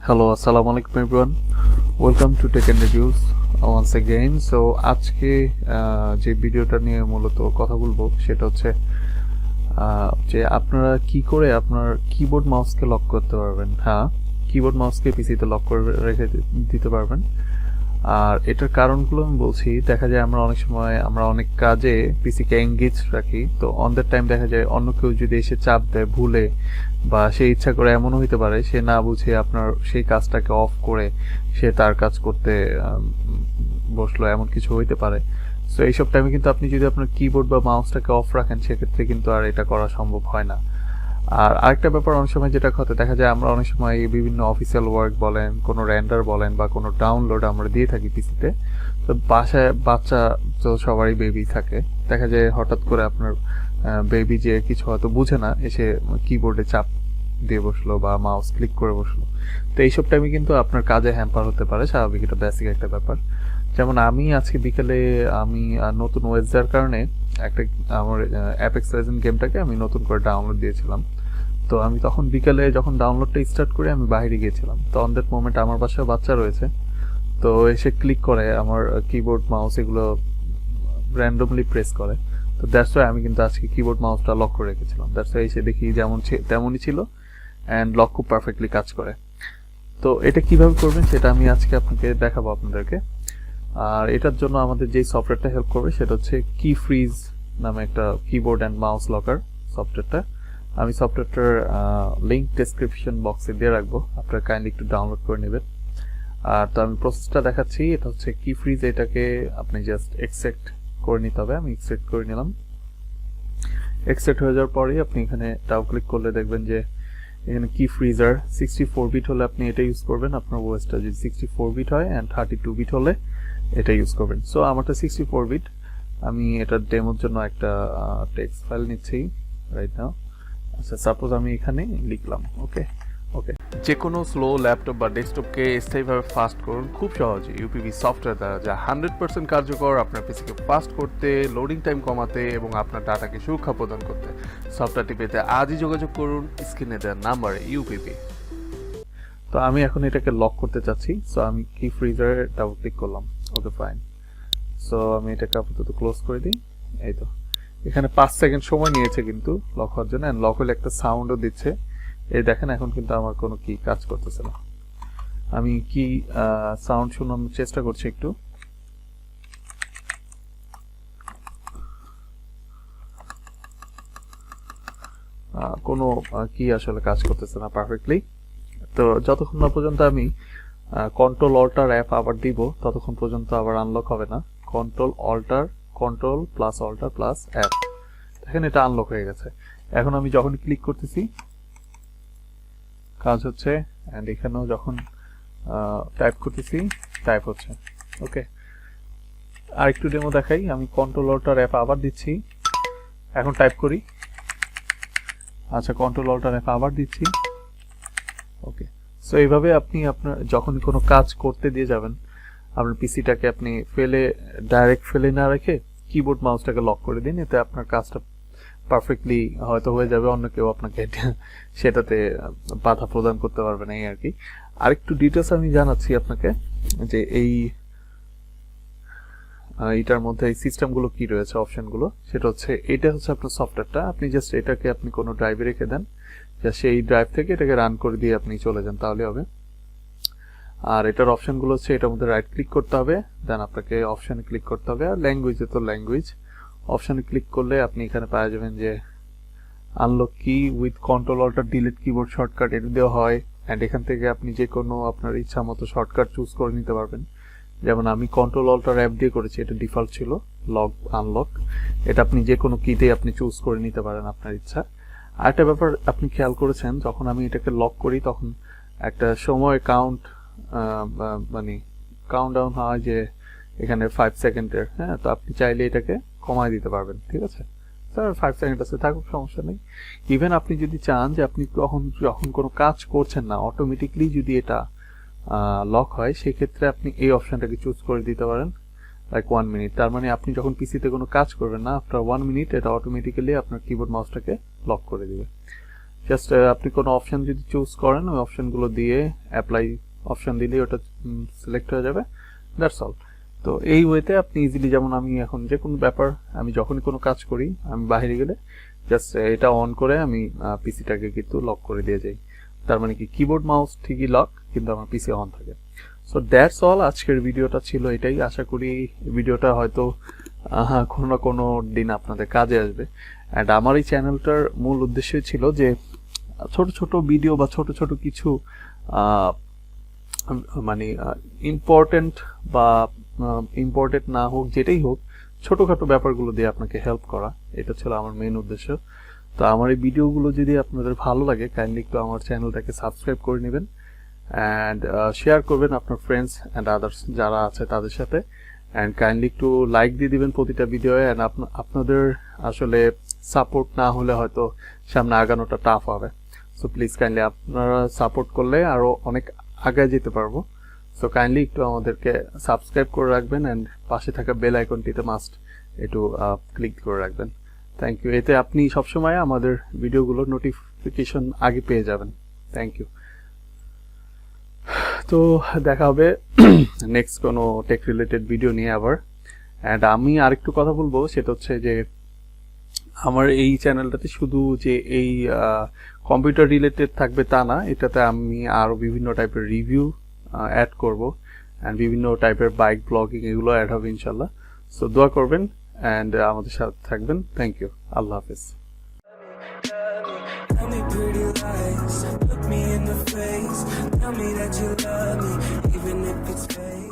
Hello, assalamu alaikum everyone. Welcome to Tech and Reviews once again. So আজকে যে ভিডিওটা নিয়ে মূলত কথা বলবো সেটা হচ্ছে যে আপনারা কি করে আপনার কিবোর্ড মাউসকে লক করতে পারবেন। হ্যাঁ, কিবোর্ড মাউসকে পিসিতে লক করে রেখে দিতে পারবেন। আর এটার কারণগুলো আমি বলছি। দেখা যায় আমরা অনেক সময় অনেক কাজে পিসিকে এঙ্গেজ রাখি, তো অন দ্যাট টাইম দেখা যায় অন্য কেউ যদি এসে চাপ দেয় ভুলে, বা সে ইচ্ছা করে এমনও হইতে পারে সে না বুঝে আপনার সেই কাজটাকে অফ করে সে তার কাজ করতে বসলো, এমন কিছু হইতে পারে। সো এইসব টাইমে কিন্তু আপনি যদি আপনার কিবোর্ড বা মাউসটাকে অফ রাখেন সেক্ষেত্রে কিন্তু আর এটা করা সম্ভব হয় না। আর আরেকটা ব্যাপার, অনেক সময় যেটা হতে দেখা যায় আমরা অনেক সময় বিভিন্ন অফিসিয়াল ওয়ার্ক বলেন, কোনো রেন্ডার বলেন বা কোনো ডাউনলোড আমরা দিয়ে থাকি পিসিতে। তো বাসায় বাচ্চা তো সবারই বেবি থাকে, দেখা যায় হঠাৎ করে আপনার বেবি যে কিছু হয়তো বুঝে না এসে কিবোর্ডে চাপ দিয়ে বসলো বা মাউস ক্লিক করে বসলো। তো এইসব টাইমে কিন্তু আপনার কাজে হ্যাম্পার হতে পারে, স্বাভাবিক, এটা বেসিক একটা ব্যাপার। যেমন আমি আজকে বিকেলে নতুন ওয়েস যার কারণে একটা আমার অ্যাপেক্স লেজেন্ড গেমটাকে আমি নতুন করে ডাউনলোড দিয়েছিলাম। তো আমি তখন বিকালে যখন ডাউনলোডটা স্টার্ট করে আমি বাইরে গিয়েছিলাম, তো অন দ্যাট মোমেন্ট আমার বাসায় বাচ্চা রয়েছে, তো এসে ক্লিক করে আমার কিবোর্ড মাউস এগুলো র্যান্ডমলি প্রেস করে। তো দ্যাটস ওয়াই আমি কিন্তু আজকে কিবোর্ড মাউসটা লক করে রেখেছিলাম। দ্যাটস ওয়াই এসে দেখি যেমন তেমনই ছিল, অ্যান্ড লক খুব পারফেক্টলি কাজ করে। তো এটা কিভাবে করবেন সেটা আমি আজকে আপনাকে দেখাবো আপনাদেরকে। আর এটার জন্য আমাদের যেই সফটওয়্যারটা হেল্প করবে সেটা হচ্ছে কি ফ্রিজ নামে একটা কিবোর্ড অ্যান্ড মাউস লকার সফটওয়্যারটা। আমি সফটওয়্যারটার লিঙ্ক ডেসক্রিপশন বক্সে দিয়ে রাখবো, আপনারা কাইন্ডলি একটু ডাউনলোড করে নেবেন। আর তো আমি প্রসেসটা দেখাচ্ছি। এটা হচ্ছে কি ফ্রিজ, এটাকে আপনি জাস্ট এক্সেপ্ট করে নিতে হবে। আমি এক্সেপ্ট করে নিলাম। এক্সেপ্ট হয়ে যাওয়ার পরেই আপনি এখানে ডাবল ক্লিক করলে দেখবেন যে এখানে কি ফ্রিজার 64 বিট হলে আপনি এটা ইউজ করবেন। আপনার ওএসটা যদি 64 বিট হয় অ্যান্ড 32 বিট হলে এটা ইউজ করবেন। সো আমারটা 64 বিট। আমি এটার ডেমোর জন্য একটা টেক্সট ফাইল নিচ্ছি রাইট নাও। আচ্ছা, সাপোজ আমি এখানে লিখলাম ওকে। যে কোনো স্লো ল্যাপটপ বা ডেস্কটপকে স্থায়ীভাবে ফাস্ট করুন খুব সহজে ইউপিভি সফটওয়্যার দ্বারা, যা 100% কার্যকর আপনার পিসিকে ফাস্ট করতে, লোডিং টাইম কমাতে এবং আপনার ডাটাকে সুরক্ষা প্রদান করতে। সফটওয়্যারটি পেতে আজই যোগাযোগ করুন স্ক্রিনে দেওয়া নাম্বারে ইউপিভি। তো আমি এখন এটাকে লক করতে চাচ্ছি, সো আমি কি ফ্রিজারে ডাবল ক্লিক করলাম। ওকে, ফাইন। সো আমি এটাকে আপাতত ক্লোজ করে দিই। এই তো এখানে 5 সেকেন্ড সময় নিয়েছে কিন্তু লক হওয়ার জন্য, অ্যান্ড লক হলে একটা সাউন্ডও দিচ্ছে। এই দেখেন এখন কিন্তু আমার কোনো কি কাজ করতেছে না। আমি কি সাউন্ড শোনানোর চেষ্টা করছি একটু। কোনো কি আসলে কাজ করতেছে না পারফেক্টলি। তো যতক্ষণ না পর্যন্ত আমি কন্ট্রোল অল্টার অ্যাপ আবার দিব ততক্ষণ পর্যন্ত আবার আনলক হবে না। Control plus alter plus app, দেখেন এটা আনলক হয়ে গেছে। এখন আমি যখন ক্লিক করতেছি কাজ হচ্ছে, অ্যান্ড এখানেও যখন টাইপ করতেছি টাইপ হচ্ছে। ওকে, আর একটু ডেমো দেখাই। আমি কন্ট্রোল অল্টার অ্যাপ আবার দিচ্ছি, এখন টাইপ করি। আচ্ছা, কন্ট্রোল অল্টার অ্যাপ আবার দিচ্ছি। ওকে, সো এইভাবে আপনি আপনার যখন কোনো কাজ করতে দিয়ে যাবেন আপনার পিসিটাকে আপনি ডাইরেক্ট ফেলে না রেখে কিবোর্ড মাউসটাকে লক করে দিন, এতে আপনার কাজটা পারফেক্টলি হয়তো হয়ে যাবে, অন্য কেউ আপনাকে সেটাতে বাধা প্রদান করতে পারবে না, এই আর কি। আরেকটু ডিটেলস আমি জানাচ্ছি আপনাকে যে এইটার মধ্যে এই সিস্টেমগুলো কি রয়েছে, অপশনগুলো। সেটা হচ্ছে এটা হচ্ছে আপনার সফটওয়্যারটা, আপনি জাস্ট এটাকে আপনি কোনো ড্রাইভে রেখে দেন, সেই ড্রাইভ থেকে এটাকে রান করে দিয়ে আপনি চলে যান, তাহলে হবে। আর এটার অপশনগুলো হচ্ছে এটার মধ্যে রাইট ক্লিক করতে হবে, দেন আপনাকে অপশনে ক্লিক করতে হবে। আর ল্যাঙ্গুয়েজে তো ল্যাঙ্গুয়েজ অপশনে ক্লিক করলে আপনি এখানে পাওয়া যাবেন যে আনলক কি with control alter delete keyboard shortcut এটা দেওয়া হয়, অ্যান্ড এখান থেকে আপনি যে কোনো আপনার ইচ্ছা মতো শর্টকাট চুজ করে নিতে পারবেন। যেমন আমি কন্ট্রোল অল্টার অ্যাপ দিয়ে করেছি, এটা ডিফল্ট ছিল লক আনলক। এটা আপনি যে কোনো কিতে আপনি চুজ করে নিতে পারেন আপনার ইচ্ছা। আরেকটা ব্যাপার আপনি খেয়াল করেছেন, যখন আমি এটাকে লক করি তখন একটা সময় মানে কাউন্ট ডাউন হয় যে এখানে 5 সেকেন্ডের। হ্যাঁ, তো আপনি চাইলে এটাকে কমায় দিতে পারবেন, ঠিক আছে স্যার। 5 সেকেন্ড আছে, থাকুক, সমস্যা নেই। ইভেন আপনি যদি চান যে আপনি যখন কোনো কাজ করছেন না অটোমেটিকলি যদি এটা লক হয়, সেক্ষেত্রে আপনি এই অপশনটাকে চুজ করে দিতে পারেন, লাইক 1 মিনিট। তার মানে আপনি যখন পিসিতে কোনো কাজ করবেন না, আফটার 1 মিনিট এটা অটোমেটিক্যালি আপনার কিবোর্ড মাউসটাকে লক করে দিবে। জাস্ট আপনি কোনো অপশন যদি চুজ করেন ওই অপশনগুলো দিয়ে অ্যাপ্লাই অপশন দিলেই ওটা সিলেক্ট হয়ে যাবে, দ্যাটস অল। তো এই ওয়েতে আপনি ইজিলি, যেমন আমি এখন যে কোনো ব্যাপার, আমি যখনই কোনো কাজ করি আমি বাইরে গেলে জাস্ট এটা অন করে আমি পিসিটাকে কিন্তু লক করে দিয়ে যাই। তার মানে কি কিবোর্ড মাউস ঠিকই লক, কিন্তু আমার পিসি অন থাকে। সো দ্যাটস অল, আজকের ভিডিওটা ছিল এটাই। আশা করি ভিডিওটা হয়তো কোনো না কোনো দিন আপনাদের কাজে আসবে। অ্যান্ড আমার এই চ্যানেলটার মূল উদ্দেশ্যই ছিল যে ছোট ছোট ভিডিও বা ছোট ছোট কিছু মানে ইম্পর্টেন্ট বা ইম্পর্টেন্ট না হোক, যেটাই হোক, ছোটোখাটো ব্যাপারগুলো দিয়ে আপনাকে হেল্প করা, এটা ছিল আমার মেন উদ্দেশ্য। তো আমার এই ভিডিওগুলো যদি আপনাদের ভালো লাগে, কাইন্ডলি একটু আমার চ্যানেলটাকে সাবস্ক্রাইব করে নেবেন অ্যান্ড শেয়ার করবেন আপনার ফ্রেন্ডস অ্যান্ড আদার্স যারা আছে তাদের সাথে, অ্যান্ড কাইন্ডলি একটু লাইক দিয়ে দিবেন প্রতিটা ভিডিওয়ে। অ্যান্ড আপনাদের আসলে সাপোর্ট না হলে হয়তো সামনে আগানোটা টাফ হবে। সো প্লিজ কাইন্ডলি আপনারা সাপোর্ট করলে আরও অনেক আগায় যেতে পারবো। সো কাইন্ডলি একটু আমাদেরকে সাবস্ক্রাইব করে রাখবেন অ্যান্ড পাশে থাকা বেল আইকনটিতে মাস্ট একটু ক্লিক করে রাখবেন। Thank you. এতে আপনি সবসময় আমাদের ভিডিওগুলোর নোটিফিকেশন আগে পেয়ে যাবেন। Thank you. তো দেখা হবে নেক্সট কোনো টেক রিলেটেড ভিডিও নিয়ে আবার। অ্যান্ড আমি আরেকটু কথা বলবো, সেটা হচ্ছে যে আমার এই চ্যানেলটাতে শুধু যে এই কম্পিউটার রিলেটেড থাকবে তা না, এটাতে আমি আরও বিভিন্ন টাইপের রিভিউ অ্যাড করব অ্যান্ড বিভিন্ন টাইপের বাইক ব্লগিং এগুলো অ্যাড হবে ইনশাল্লাহ। সো দোয়া করবেন অ্যান্ড আমাদের সাথে থাকবেন। Thank you. আল্লাহ হাফিজ। Tell me pretty lies, look me in the face. Tell me that you love me, even if it's fake.